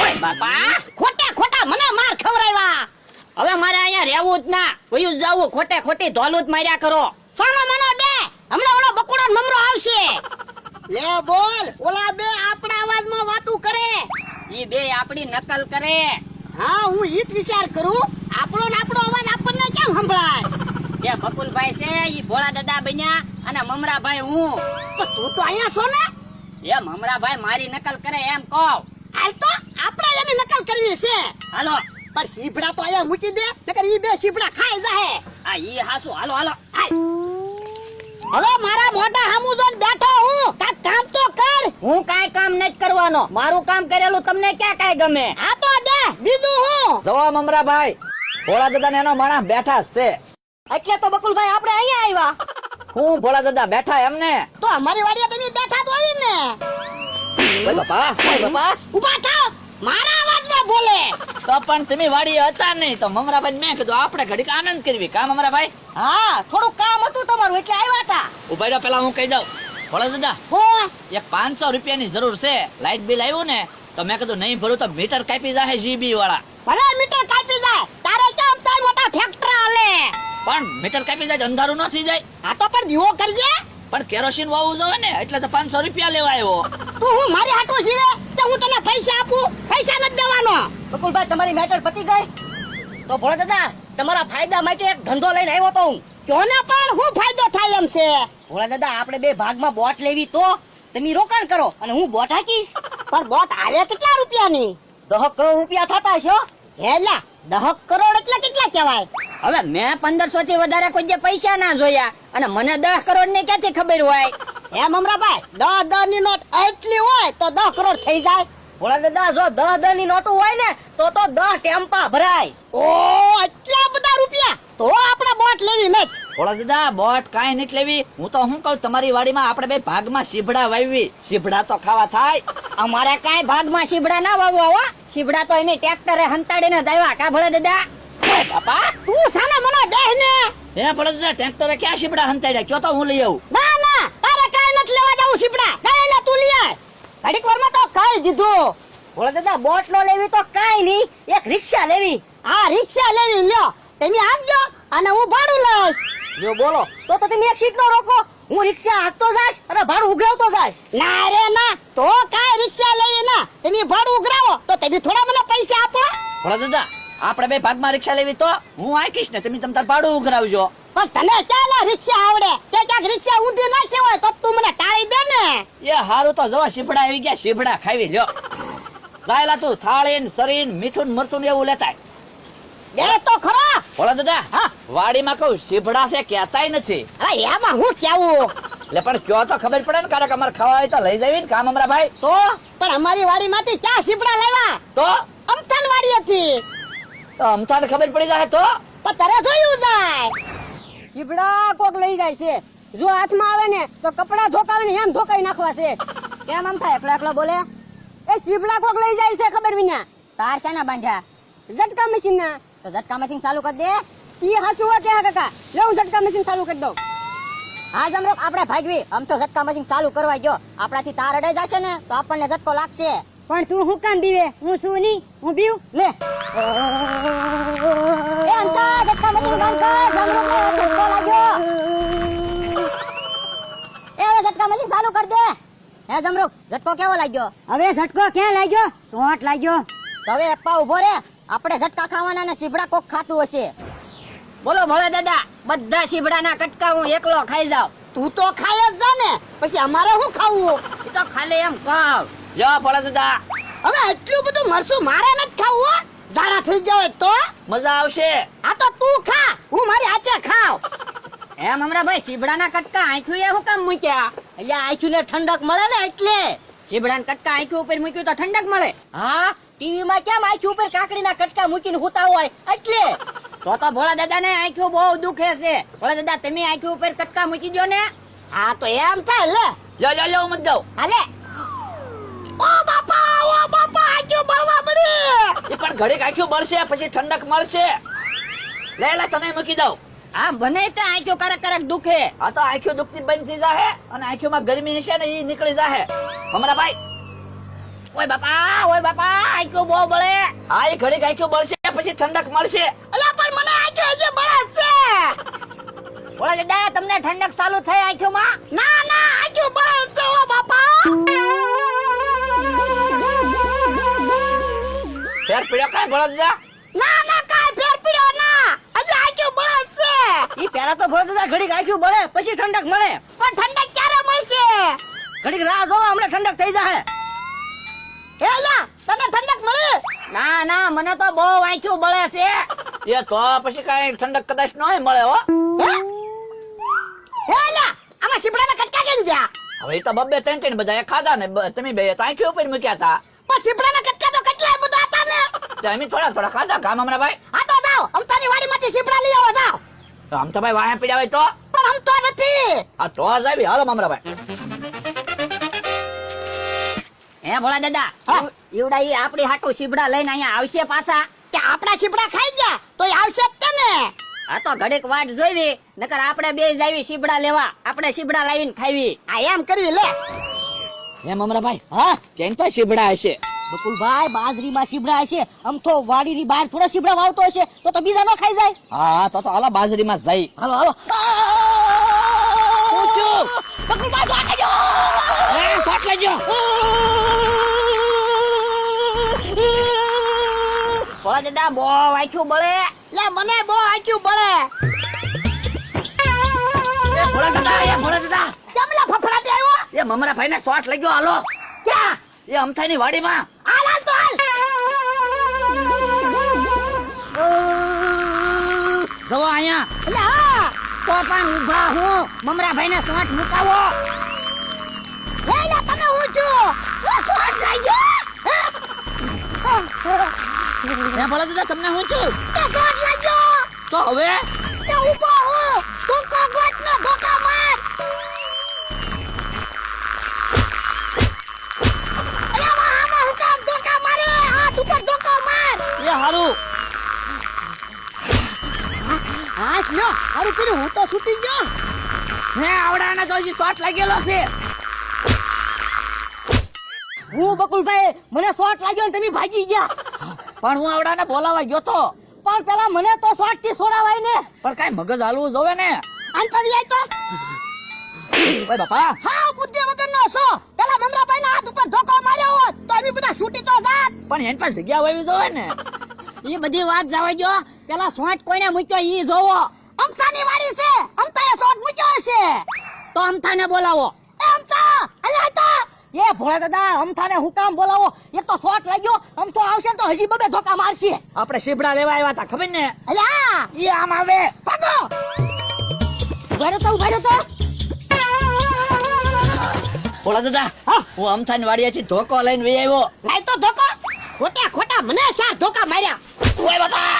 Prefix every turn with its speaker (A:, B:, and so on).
A: ઓય બાપા,
B: ખોટા ખોટા મને માર ખવરાવ્યા.
A: હવે મારે અહીંયા રહેવું જ ના, વયું જ જાવું. ખોટે ખોટી ધોલું જ માર્યા કરો.
B: સાનો મનો બે, હમણાં ઓલો બકુડો ને મમરો આવશે. લે બોલ, ઓલા બે આપણા અવાજમાં વાતું કરે.
A: ઈ બે આપણી નકલ કરે.
B: હા, હું ઈ જ વિચાર કરું, આપણો ને આપણો અવાજ આપણને કેમ સંભળાય?
A: એ બકુલભાઈ છે, ઈ ભોળા દાદા બન્યા, અને મમરાભાઈ હું.
B: તો તું તો અહીંયા છો ને?
A: એ મમરાભાઈ મારી નકલ કરે એમ કહો.
B: હાલ તો આપણે એની નકલ કરવી છે.
A: હાલો.
B: પણ સીભડા તો અહીંયા મૂકી દે, નકર ઈ બે સીભડા ખાઈ જાહે.
A: આ ઈ હાસુ. હાલો હાલો.
B: હવે મારા મોઢા હામું જોઈને બેઠો હું, કાંઈક કામ તો કર.
A: હું કાઈ કામ નથી કરવાનો. મારું કામ કરેલું તમને ક્યાં કાઈ ગમે?
B: આ તો દે, બીજું હું.
C: જવા મમરાભાઈ, ભોળા દાદા ને એનો માણસ બેઠા જ છે.
A: એટલે તો બકુલભાઈ આપણે અહીંયા આવ્યા.
C: હું ભોળા દાદા બેઠા એમને.
B: તો અમારી વાડીએ તમે બેઠા તો આવી ને.
C: ઓય બાપા, ઓય બાપા.
B: ઊભા થાવ, મારા અવાજમાં બોલે.
C: તો પણ તમે વાડી હતા નહીં, તો મમરાભાઈ મેં કીધું આપણે ઘડીક આનંદ કરવી. કા મમરાભાઈ?
A: હા, થોડું કામ હતું તમારું એટલે આવ્યા હતા.
C: ઉભા રહ્યો, પેલા હું કહી દઉં. ભોળા દાદા,
B: હું
C: એક 500 રૂપિયાની જરૂર છે. લાઇટ બિલ આવ્યું ને, તો મેં કીધું નહીં ભરું તો મીટર કાપી જાહે જીબી વાળા.
B: ભલે મીટર કાપી જાય, તારે કેમ તાર મોટા ફેક્ટર આલે.
C: પણ મીટર કાપી જાય તો અંધારું ન થઈ જાય.
B: આ તો પણ દીવો કરજે.
C: પણ કેરોસીન વાવવું જોઈએ ને, એટલે તો 500 રૂપિયા લેવા આવ્યો.
B: તું હું મારી હાટો જીવે તો હું તને પૈસા આપું, પૈસા નથી દેવાનો.
A: બકુલભાઈ તમારી મેટર પતી ગઈ. તો ભોળા દાદા તમારા ફાયદા માટે એક ધંધો લઈને આવ્યો તો હું.
B: કોને પણ હું ફાયદો થાય એમ છે?
A: ભોળા દાદા આપણે બે ભાગમાં બોટ લેવી, તો તમે રોકાણ કરો અને હું બોટ હાકીશ.
B: પણ બોટ આવે કેટલા રૂપિયાની?
A: 10 કરોડ રૂપિયા થતા છે હો.
B: હેલા 10 કરોડ એટલે કેટલા કહેવાય?
A: હવે મેં 1500 થી વધારે કોઈ જે પૈસા ના જોયા, અને મને 10 કરોડ ની ક્યાંથી ખબર હોય?
B: હે મમરાભાઈ, 10 ની નોટ એટલી હોય તો 10 કરોડ થઈ જાય.
A: ભોળા દાદા જો 10 ની નોટો હોય ને તો 10 ટેમ્પા ભરાય.
B: ઓ આટલા બધા રૂપિયા, તો આપણે બોટ લેવી નથી.
C: ભોળા દાદા, બોટ કાંઈ નથી લેવી. હું તો શું કહું, તમારી વાડીમાં આપણે બે ભાગમાં સીભડા વાવી. સીભડા તો ખાવા થાય.
A: અમારે કાંઈ ભાગમાં શીબડા ના વાવવા હો. શીબડા તો એને ટ્રેક્ટરે હંતાડીને દાવ્યા. કા ભોળા દાદા?
C: બાપા,
B: તું સાના મને બેહ ને.
C: હે ભોળા દાદા, ટ્રેક્ટરે ક્યાં સીભડા હંતાડ્યા? કયો તો હું લઈ આવું.
B: ના ના, તારે કાંઈ નથી લેવા જાવું સીપડા. ગાયલા તું લઈ આય. ઘડીક વારમાં તો ખાઈ દીધું.
A: ભોળા દાદા બોટ નો લેવી તો કાંઈ નહીં, એક રિક્ષા લેવી.
B: આ રિક્ષા લેવી લ્યો, તમે આપજો અને હું ભાડું લઈશ.
A: જો બોલો તો તમે એક સીટ નો રોકો, હું રિક્ષા હાંકતો જાશ અને ભાડું ઉઘરાવતો જાશ.
B: ના રે ના, તો કાંઈ રિક્ષા લેવી ના, તમે ભાડું ઉઘરાવો તો તમે થોડા મને પૈસા આપો.
C: ભોળા દાદા, આપણે બે ભાગમાં રિક્ષા લેવી તો હું આકીશ ને, તમે તમ તાર ભાડું ઉઘરાવજો.
B: પણ તને ક્યાં રિક્ષા આવડે? તે ક્યાંક રિક્ષા ઊંધી નાખી હોય તો તું મને ટાળી દે ને.
C: એ હારું, તો જવા સીભડા આવી ગયા, સીભડા ખાવી લ્યો. લાયલા તું થાળીન સરીન મીઠું ને મરચું ને એવું લેતાય.
B: બે તો ખરો.
C: ભોળા દાદા,
B: હા.
C: વાડીમાં કહું સીભડા છે કહેતાય નથી.
B: હવે એમાં હું કેવું?
C: એટલે પણ કયો તો ખબર પડે ને, કારણ કે અમારે ખાવા હોય તો લઈ જવી ને. કામ અમારા ભાઈ
B: તો પણ અમારી વાડીમાંથી ક્યાં સીપડા લેવા?
C: તો
B: અમથાન વાડી હતી.
C: તો અમથાને ખબર પડી જાય તો
B: પણ તારે જોયું જાય.
A: શીબડા કોક લઈ જાય છે, જો હાથમાં આવે ને તો કપડા ધોકાવીને એમ ધોકાઈ નાખવા છે. કેમ આમ થાય એકલા એકલા બોલે? એ શીબડા કોક લઈ જાય છે ખબર વિના. તાર શાના બાંધ્યા? ઝટકા મશીન ના. તો ઝટકા મશીન ચાલુ કરી દે. ઈ હાસુ હોય કે કાકા? લે હું ઝટકા મશીન ચાલુ કરી દઉં. હા જમરો, આપણે ભાગવી. આમ તો ઝટકા મશીન ચાલુ કરવા ગયો, આપણાથી તાર અડાઈ જશે ને તો આપણને ઝટકો લાગશે.
D: પણ તું હું કામ બીવે? હું શું નહીં, હું બીવ.
A: લે એ અંતા ઝટકા મશીન બંધ કર. જમરો ને ઝટકો લાગ્યો. એ હવે ઝટકા મશીન ચાલુ કરી દે. હે જમરો, ઝટકો કેવો લાગ્યો?
D: હવે ઝટકો ક્યાં લાગ્યો? સોટ લાગ્યો.
A: તો હવે અપ્પા ઉભો રે, આપણે ઝટકા ખાવાના ને શીબડા કોક ખાતું હશે. બોલો ભોળા દાદા, બધા શીબડાના કટકા હું એકલો ખાઈ જાવ.
B: તું તો ખાય જ જા ને, પછી અમારે શું ખાવું?
A: એ તો ખાલી એમ કહું.
C: જો ભોળા દાદા,
B: હવે એટલું બધું મરચું મારે નથી ખાવું હો. ઝાડા થઈ જાય તો
C: મજા આવશે.
B: આ તો તું ખા, હું મારી હાથે ખાવ.
A: એમ હમણાં ભાઈ શીબડાના કટકા આંખ્યું એ હું કામ મૂક્યા? અહીંયા આંખ્યું ને ઠંડક મળે ને એટલે. શીબડાના કટકા આંખ્યું ઉપર મૂક્યું તો ઠંડક મળે. હા, ટીવી માં કેમ આંખ્યું ઉપર કાકડીના કટકા મૂકીને હુતા હોય એટલે. તો ભોળા દાદા ને આંખ્યું બહુ દુખે છે. ભોળા દાદા તમે આંખ્યું ઉપર કટકા મૂકી દો ને.
B: હા તો એમ થાય. લે
C: લો હું મત દઉં.
B: હાલે. ઓ બાપા આ ક્યો બળવા પડી.
C: એ પણ ઘડીક આંખ્યું બળશે, પછી ઠંડક મળશે. લે તને મૂકી દઉં.
A: આ બને તો આંખ્યું કરક દુખે.
C: આ તો આંખ્યું દુખતી બંધ થઈ જાહે, અને આંખ્યુંમાં ગરમી હશે ને એ નીકળી જાહે. હમણાં ભાઈ ઓય બાપા આંખ્યું બહુ બળે. હા એ ઘડીક આંખ્યું બળશે પછી ઠંડક મળશે.
B: અલ્યા પણ મને આંખ્યો હજી બળે છે.
A: ઓલા દાદા તમને ઠંડક ચાલુ થઈ આંખોમાં?
B: ના ના આંખ્યો બળે છે ઓ બાપા.
C: ફેર પીડ્યો કાંઈ બળદ જા.
B: ના ના કાંઈ ફેર પડ્યો ના. હજી આંખ્યો બળે છે.
A: ઈ પહેલા તો ભોળા દાદા ઘડીક આંખ્યું બળે પછી ઠંડક મળે.
B: પણ ઠંડક ક્યારે મળશે?
A: ઘડીક રાહ જોવો હમણાં ઠંડક થઈ જાહે.
B: હે અલ્યા તને ઠંડક મળી?
A: ના ના મને તો બહુ આંખ્યું બળે છે.
C: એ તો પછી કાંઈ ઠંડક કદાચ નોય મળે હો.
B: હે અલ્યા આમાં સીપડાના કટકા કેમ ગયા?
C: હવે ઈ તો બબ્બે ત્રણ ત્રણ બધા ખાધા ને તમે બે તો આંખ્યું ઉપર મૂક્યા હતા.
B: પણ સીપડાના કટકા તો કેટલાય બધા હતા ને.
C: તો અમે થોડા ખાધા ગામ હમણાં ભાઈ.
B: હા તો જાઓ અમતાની વાડીમાંથી સીપડા લઈ આવો જાઓ.
C: તો આમ તો ભાઈ વાયા પીડ્યા હોય તો
B: પણ આમ તો નથી.
C: આ તો જ આવી હાલો મમરા ભાઈ.
A: હે ભોળા દાદા ઈવડા ઈ આપણી હાટુ સીબડા લઈને અહીંયા આવશે પાછા?
B: કે આપણા સીપડા ખાઈ ગયા તો એ આવશે જ તે ને.
A: આ તો ઘડીક વાટ જોઈવી નકર આપણે બે જાવી સીબડા લેવા. આપણે સીબડા લાવીને ખાવી.
B: આ એમ કરવી લે.
C: હે મમરા ભાઈ હા કેમ પા શીબડા હશે?
A: બકુલભાઈ બાજરીમાં સીબડા હશે. આમ તો વાડીની બહાર થોડા સીબડા વાવતો હશે તો બીજા નો ખાઈ જાય.
C: હા તો હાલો બાજરીમાં જઈ.
A: હાલો હાલો.
C: પૂછું
A: બકુલભાઈ શોટ લેજો.
C: શોટ લેજો.
A: ભોળા દાદા બહુ આંખ્યું બળે.
B: લે મને બહુ આંખ્યું બળે.
C: ભોળા દાદા
B: કેમલા ફફડાટી આવ્યો?
C: એ મમરા ભાઈ ને શોટ લઈ ગયો હાલો.
B: ક્યાં?
C: એ અમથાની વાડીમાં.
B: હાલ હાલ તો હાલ.
C: જવો અહીંયા.
B: લે હા.
A: તો પણ ઊભા હું મમરાભાઈ ને શોટ મુકાવો.
B: હે લે તને હું છું. લે શ્વાસ લઈ ગયો.
C: હે ભોળા દાદા તમને હું છું.
B: તે શ્વાસ લઈ ગયો.
C: તો હવે
B: તે ઊભો હું. ધોકા ગોત ને ધોકા માર. અલ્યા વાહ આમાં હું કામ ધોકા મારે. હાથ ઉપર ધોકા માર.
C: એ હારું.
B: હાશ લ્યો હારું કર્યું હું તો છૂટી ગયો.
C: હે આવડાને તો હજી શોટ લાગેલો છે.
A: હું બકુલભાઈ મને શોટ લાગ્યો ને તમે ભાગી ગયા.
C: પણ હું આવડાને બોલાવા ગયો તો.
A: પણ પેલા મને તો શોટ થી છોડાવાય ને.
C: પણ કાંઈ મગજ હાલવું જોવે ને.
B: આન પડી આય તો.
C: ઓય બાપા
B: હા બુદ્ધિ વગરનો છો. પેલા મમરાભાઈના હાથ ઉપર ધોકો માર્યો હોત તો અમે બધા છૂટી તો જાત.
C: પણ એની પાસે જગ્યા હોવી જોવે ને.
A: એ બધી વાત જવા જો. પેલા શોટ કોઈને મૂક્યો ઈ જોવો.
B: અમથાની વાડી છે. અમથાએ શોટ મૂક્યો હશે.
A: તો અમથાને બોલાવો.
B: એ અમથા અહીંયા તો.
A: એ ભોળા દાદા અમથાને હું કામ બોલાવો? એક તો શોટ લાગ્યો અમથો આવશે ને તો હજી બબે ધોકા મારશે.
C: આપણે શીપડા લેવા આવ્યા હતા ખબર ને.
B: અલ્યા
C: ઈ આમ આવે.
B: ભાગો.
A: ઉભા રહ્યો તો
C: ભોળા દાદા હું અમથાની વાડીએથી ધોકો લઈને વહી આવ્યો.
B: લાય તો ધોકો. ખોટા ખોટા મને ચાર ધોકા માર્યા.
C: ઓય બાપા